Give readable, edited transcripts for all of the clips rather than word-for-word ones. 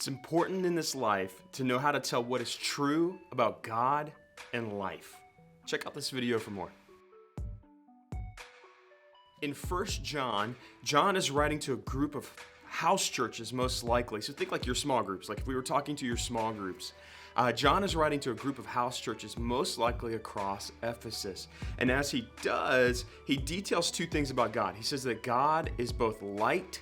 It's important in this life to know how to tell what is true about God and life. Check out this video for more. In 1 John, John is writing to a group of house churches, most likely. So think like your small groups, like if we were talking to your small groups. John is writing to a group of house churches, most likely across Ephesus. And as he does, he details two things about God. He says that God is both light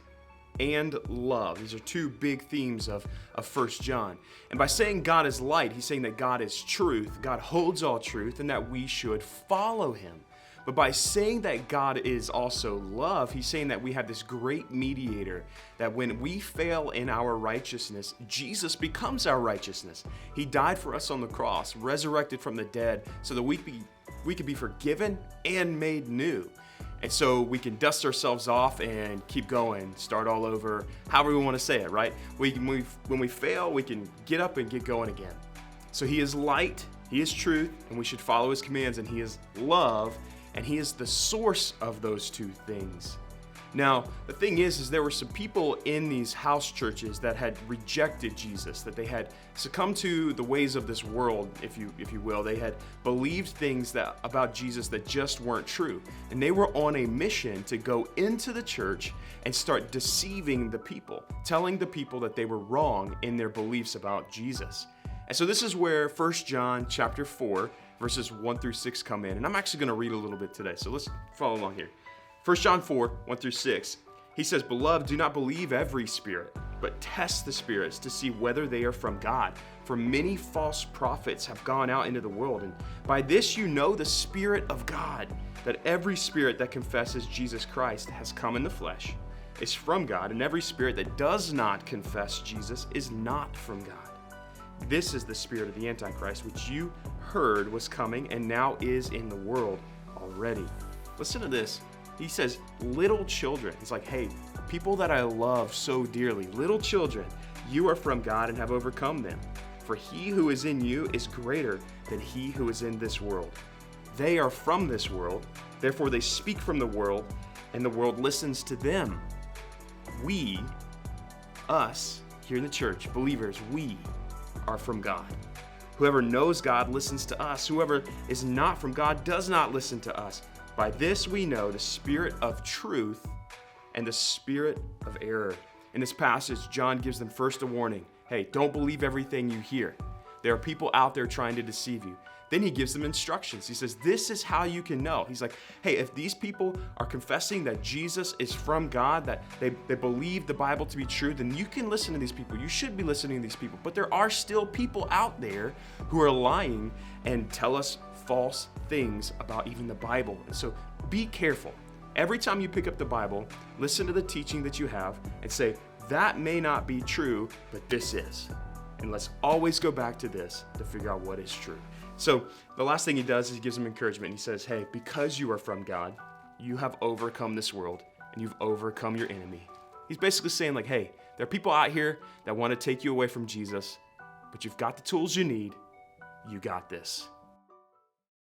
and love. These are two big themes of 1 John. And by saying God is light, he's saying that God is truth, God holds all truth, and that we should follow him. But by saying that God is also love, he's saying that we have this great mediator, that when we fail in our righteousness, Jesus becomes our righteousness. He died for us on the cross, resurrected from the dead, so that we could be forgiven and made new. And so we can dust ourselves off and keep going, start all over, however we want to say it, right? When we fail, we can get up and get going again. So he is light, he is truth, and we should follow his commands, and he is love, and he is the source of those two things. Now, the thing is there were some people in these house churches that had rejected Jesus, that they had succumbed to the ways of this world, if you will. They had believed things about Jesus that just weren't true. And they were on a mission to go into the church and start deceiving the people, telling the people that they were wrong in their beliefs about Jesus. And so this is where 1 John chapter 4, verses 1 through 6 come in. And I'm actually going to read a little bit today. So let's follow along here. 1 John 4, 1 through 6, he says, "Beloved, do not believe every spirit, but test the spirits to see whether they are from God. For many false prophets have gone out into the world, and by this you know the Spirit of God, that every spirit that confesses Jesus Christ has come in the flesh is from God, and every spirit that does not confess Jesus is not from God. This is the spirit of the Antichrist, which you heard was coming and now is in the world already." Listen to this. He says, little children. He's like, hey, people that I love so dearly, little children, you are from God and have overcome them. For he who is in you is greater than he who is in this world. They are from this world, therefore they speak from the world, and the world listens to them. We, us, here in the church, believers, we are from God. Whoever knows God listens to us. Whoever is not from God does not listen to us. By this we know the spirit of truth and the spirit of error. In this passage, John gives them first a warning. Hey, don't believe everything you hear. There are people out there trying to deceive you. Then he gives them instructions. He says, this is how you can know. He's like, hey, if these people are confessing that Jesus is from God, that they believe the Bible to be true, then you can listen to these people. You should be listening to these people. But there are still people out there who are lying and tell us false things about even the Bible. And so be careful. Every time you pick up the Bible, listen to the teaching that you have and say, that may not be true, but this is. And let's always go back to this to figure out what is true. So the last thing he does is he gives them encouragement. He says, hey, because you are from God, you have overcome this world and you've overcome your enemy. He's basically saying like, hey, there are people out here that want to take you away from Jesus, but you've got the tools you need. You got this.